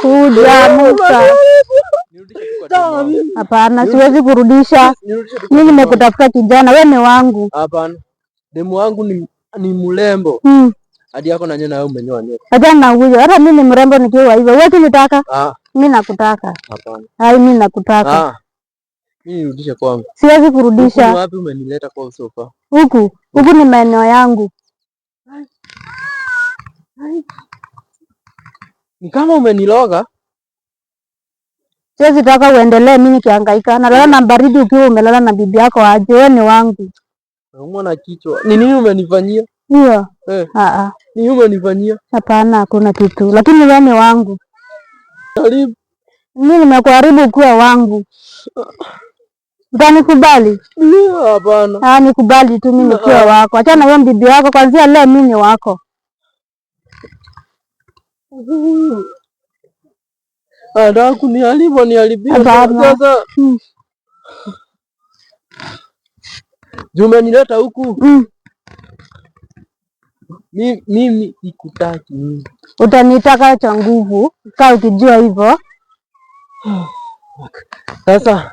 Kuja Musa. Hapana, siwezi kurudisha. Mimi nimekutafuta kijana, wewe ni wangu. Hapana. Demu wangu ni mrembo. Hadi yako na nyanya umenyoa nywele. Hata na huyo, hata mimi ni mrembo nikiwa hivyo. Wewe unitaka? Mimi nakutaka. Hapana. Hai, mimi nakutaka. Mimi nirudishe kwangu. Siwezi kurudisha. Huku wapi umenileta kwa sofa? Huku ni maeneo yangu. Ni kama umeniloga. Siwezi taka uendelee mimi nikihangaika. Nalala na baridi ukiwa umelala na bibi yako aje. Wewe ni wangu. Naumwa na kichwa. Ni nini umenifanyia? Hiyo. Ni nini umenifanyia? Hapana, hakuna kitu. Lakini wewe ni wangu. Karibu. Mimi nimekuharibu ukiwa wangu. Utanikubali? Hapana. Nikubali tu mimi nikiwa wako. Acha na wewe bibi yako, kwanza leo mimi ni wako. Ndio kuniharibu niharibia sasa. Umenileta huku. Mimi sikutaki. Utanitaka cha nguvu, kaa ukijua hivyo. Sasa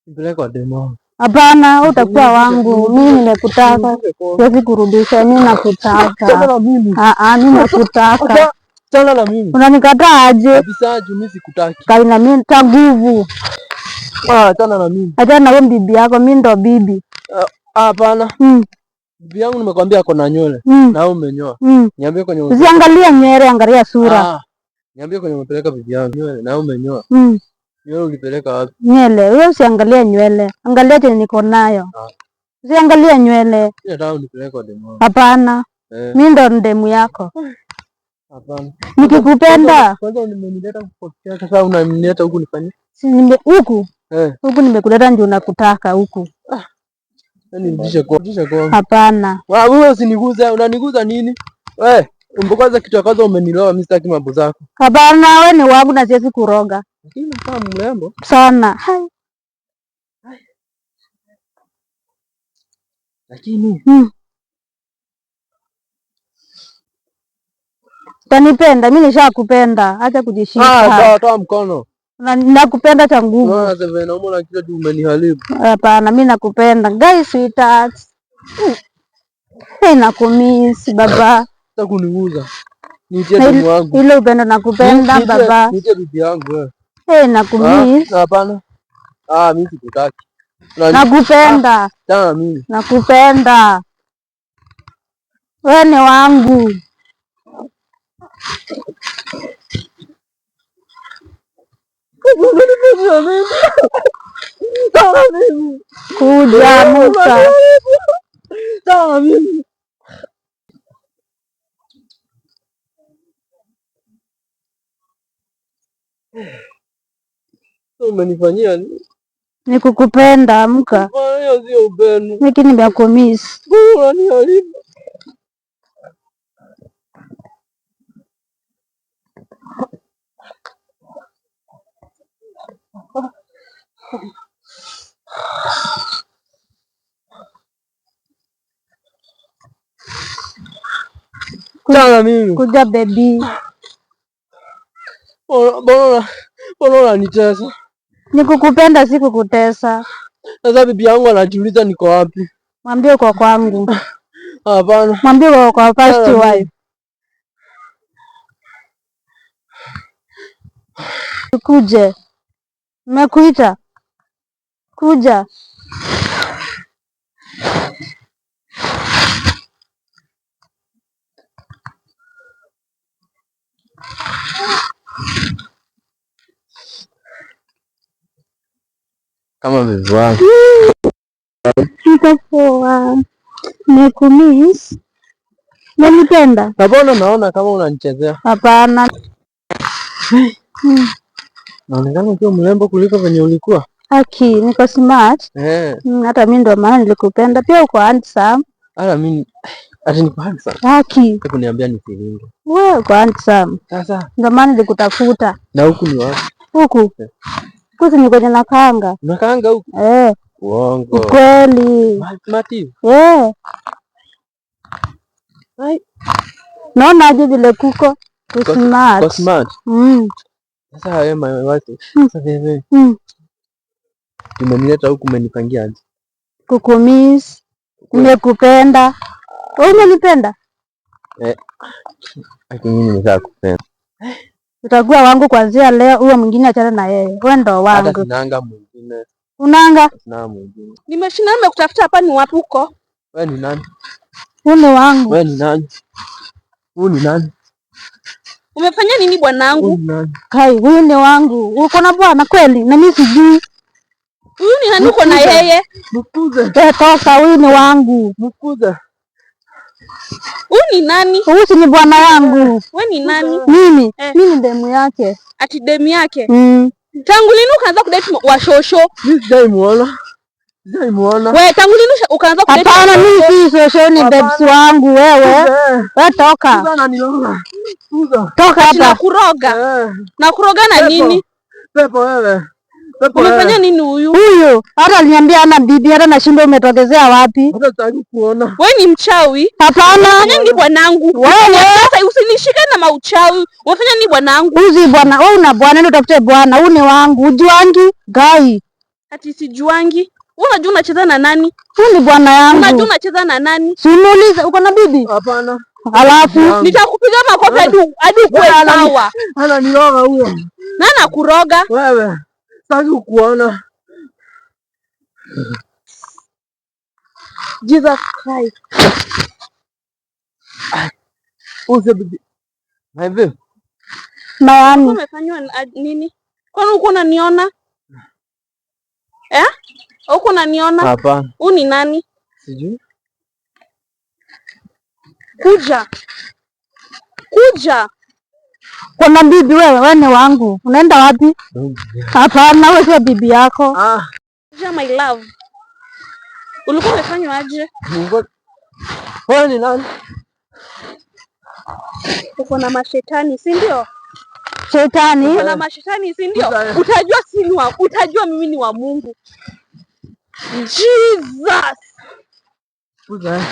nipeleke kwa demo. Hapana, utakuwa wangu. Mimi nimekutaka. Siwezi kurudisha, mimi nakutaka. Mimi nakutaka. Chana na mimi. Unanikataa aje? Kabisa, mimi sikutaki. Kaina mimi ta nguvu. Chana na mimi. Acha na wewe bibi yako, mimi ndo bibi. Hapana. Bibi yangu nimekwambia ako na nywele. Na wewe umenyoa. Niambie kwenye usiangalie nywele, angalia sura. Niambie kwenye umepeleka bibi yangu nywele na wewe umenyoa. Nywele ulipeleka wapi? Nywele, wewe usiangalie nywele. Angalia chenye niko nayo. Usiangalie nywele. Nataka unipeleke kwa demu. Hapana. Mimi ndo ndemu yako. Hapana. Nikikupenda. Kwanza umenileta kupokea, sasa unanileta huku nifanye? Huku. Huku nimekuleta ndio nakutaka huku. Yaani nirudishe kwa. Hapana. Wewe usiniguze, unaniguza nini? Kwanza kitu cha kwanza umeniloa, mimi sitaki mambo zako. Hapana, wewe ni wangu na siwezi kuroga. Lakini kama mrembo sana. Hai. Lakini utanipenda, mimi nishakupenda. Acha kujishika. Toa mkono. Nakupenda cha nguvu. Sasa naomba kila kitu umeniharibu. Hapana, mimi nakupenda. Guys, sweetheart. Nakumiss baba. Sasa kuniguza. Nitie demu wangu. Ile upendo nakupenda baba. Nitie bibi yangu wewe. Nakumiss. Hapana. Mimi sikutaki. Nakupenda. Tana mimi. Nakupenda. Wewe ni wangu. Kuja Musa. Umenifanyia nini? Nikukupenda, amka. Hiyo sio upendo. Lakini nimekumiss. Unaniharibu. Chana mimi. Kuja baby. Mbona unanitesa? Nikukupenda si kukutesa. Sasa bibi yangu anajiuliza niko wapi? Mwambie uko kwangu. Hapana. Mwambie uko kwa first wife. Kuje. Nimekuita. Kuja. Kama bibi wangu. Poa. Nimekumiss. Unanipenda? Mbona naona kama unanichezea? Hapana. Naonekana ukiwa mrembo kuliko venye ulikuwa. Haki, niko smart. Hata mimi ndo maana nilikupenda. Pia uko handsome. Hata mimi niko handsome. Haki. Kuniambia nifiringe. Wewe uko handsome. Sasa ndo maana nilikutafuta. Na huku ni wapi? Huku. Kuzi ni kwenye nakanga. Nakanga huku? Uongo. Kweli. Mati. Hai. Naona aje vile kuko smart. Kwa smart. Sasa wewe watu. Sasa wewe. Umenileta huku umenipangia aje? Kukumiss. Nimekupenda. Wewe umenipenda? Lakini mimi nimekupenda. Utakuwa wangu kuanzia leo, huyo mwingine achana na yeye. Wewe ndo wangu. Hata sinanga mwingine. Unanga? Sina mwingine. Nimeshinda nimekutafuta hapa, ni wapi uko? Wewe ni nani? Huyu wangu. Wewe ni nani? Huyu ni nani? Umefanya nini bwanangu? Kai, huyu ni wangu. Uko na bwana kweli? Na mimi sijui. Huyu ni nani uko na yeye? Mkuze. Toka, huyu ni wangu. Mkuze. Huyu ni nani? Huyu si ni bwana yangu. Wewe ni nani? Mimi. Mimi ni demu yake. Ati demu yake? Tangu lini ukaanza kudate wa shosho? Mimi sijaimuona. Sijaimuona. Wewe tangu lini ukaanza kudate? Hapana, mimi si shosho, ni babes wangu wewe. Wewe toka. Sana niona. Toka hapa. Nakuroga. Nakuroga na nini? Pepo wewe. Umefanya nini huyu? Huyu hata aliniambia ana bibi, hata nashinda umetokezea wapi? Hata sitaki kuona. Wewe ni mchawi? Hapana. Umefanya nini bwanangu? Wewe sasa usinishike na mauchawi. Umefanya nini bwanangu? Uzi bwana, wewe una bwana, ndio utafute bwana. Huyu ni wangu. Ujuangi? Gai. Ati sijuangi. Wewe unajua unacheza na nani? Huyu ni bwana yangu. Unajua unacheza na nani? Simuulize, uko na bibi? Hapana. Alafu nitakupiga makofi hadi kwa sawa. Ana niroga huyo. Nani anakuroga? Wewe. Sitaki kuona. Jesus Christ. Uze bibi. Hivi. Maani. Umefanywa nini? Kwani uko unaniona? Uko unaniona? Hapana. Huyu ni nani? Sijui. Kuja. Kuna bibi wewe ni wangu. Unaenda wapi? Hapana, wewe sio bibi yako. Kuja my love. Ulikuwa umefanywa aje? Wewe ni nani? Uko na mashetani, si ndio? Shetani? Uko na mashetani, si ndio? Utajua mimi ni wa Mungu. Jesus. Kuja.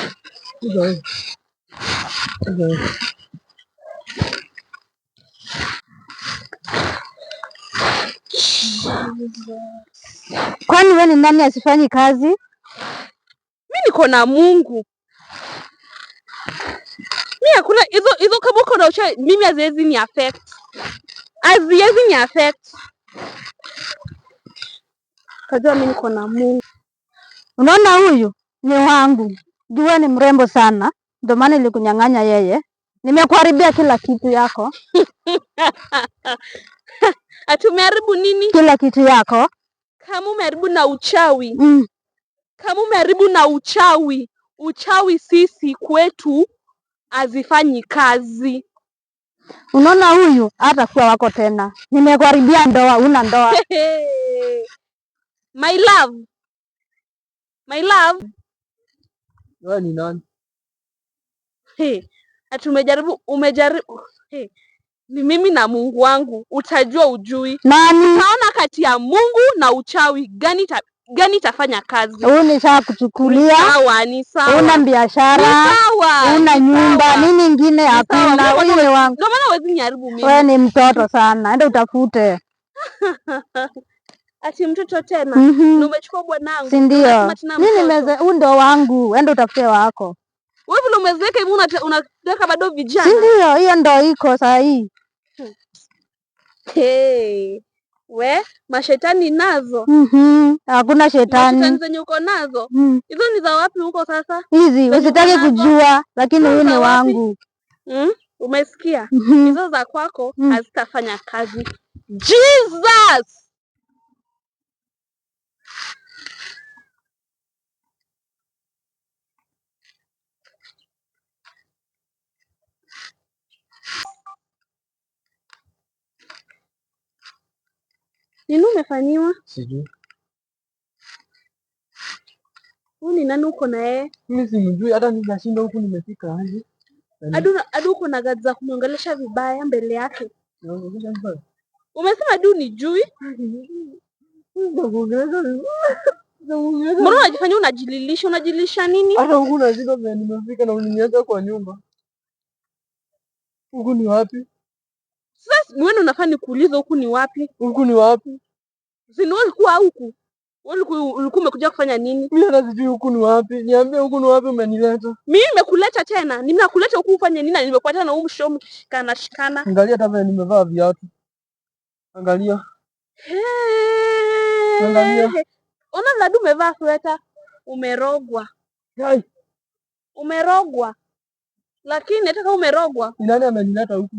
Kwani wewe ni nani asifanyi kazi? Mimi niko na Mungu. Mimi hakuna hizo kama uko na uchawi, mimi haziwezi ni affect. Kajua mimi niko na Mungu. Unaona huyu ni wangu. Jua ni mrembo sana. Ndio maana nilikunyang'anya yeye. Nimekuharibia kila kitu yako. Ati umeharibu nini? Kila kitu yako. Kama umeharibu na uchawi. Kama umeharibu na uchawi sisi kwetu hazifanyi kazi. Unaona huyu hata kuwa wako tena. Nimekuharibia ndoa, una ndoa. My love. Wewe ni nani? Ati umejaribu. Ni mimi na Mungu wangu, utajua ujui. Nani? Utaona kati ya Mungu na uchawi gani itafanya kazi. Huyu ni sawa kuchukulia. Ni sawa. Una biashara, una nyumba, nini nyingine hakuna. Huyu ni wangu. Ndio maana huwezi niharibu mimi. Wewe ni mtoto sana. Enda utafute. Ati mtoto tena? Ndio umechukua bwanangu. Si ndio? Mimi huyu ndo wangu. Enda utafute wako. Wewe vile umezeka hivi unataka bado vijana. Si ndio? Hiyo ndo iko saa hii. We, mashetani nazo. Hakuna shetani. Mashetani zenye uko nazo. Hizo ni za wapi huko sasa? Hizi usitaki kujua, lakini huyu ni wangu. Umesikia? Hizo za kwako hazitafanya kazi. Jesus! Nini umefanyiwa? Sijui. Huyu ni nani uko na yeye? Mimi simjui, hata ninashinda huku nimefika aje. Adu uko na gazi za kumwongelesha vibaya mbele yake. Umesema adu ni jui? Mbona unajifanya unajilisha nini? Hata huku nazika vile nimefika na uniacha kwa nyumba. Huku ni wapi? Sasa wewe unafaa nikuulize huku ni wapi? Huku ni wapi? Si wewe ulikuwa huku? Ulikuwa umekuja kufanya nini? Mimi hata sijui huku ni wapi. Niambie huku ni wapi umenileta? Mimi nimekuleta tena. Nimekuleta huku ufanye nini? Nimekuacha na mshomi shikana. Angalia hata vile nimevaa viatu. Angalia. Angalia. Ona Ladu umevaa sweta. Umerogwa. Hai. Umerogwa. Lakini hata kama umerogwa. Ni nani amenileta huku?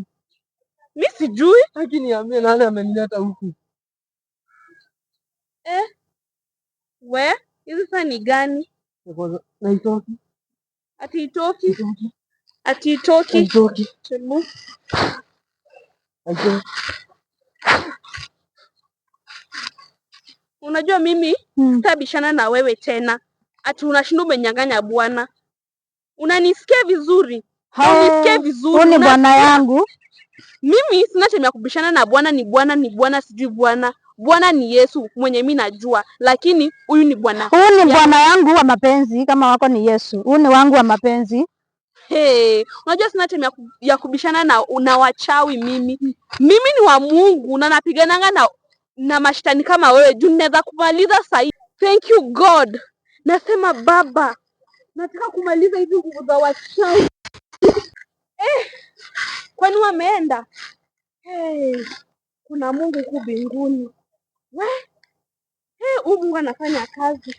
Mimi sijui. Lakini niambie nani amenileta huku? We, hizi sasa ni gani? Na itoki. Ati itoki. Ati itoki. Itoki. Unajua mimi sitabishana na wewe tena. Ati unashinda umenyang'anya bwana. Unanisikia vizuri? Unanisikia vizuri? Ni bwana yangu. Mimi sina cha kubishana na bwana, ni bwana, ni bwana, sijui bwana. Bwana ni Yesu mwenye mimi najua, lakini huyu ni bwana. Huyu ni bwana yangu wa mapenzi, kama wako ni Yesu. Huyu ni wangu wa mapenzi. Unajua sina cha ya kubishana na wachawi mimi. Mimi ni wa Mungu na napigananga na mashtani kama wewe. Juu naweza kumaliza sasa. Thank you God. Nasema Baba, nataka kumaliza hizi nguvu za wachawi. Kwani wameenda? Kuna Mungu huku mbinguni. Huyu Mungu anafanya kazi.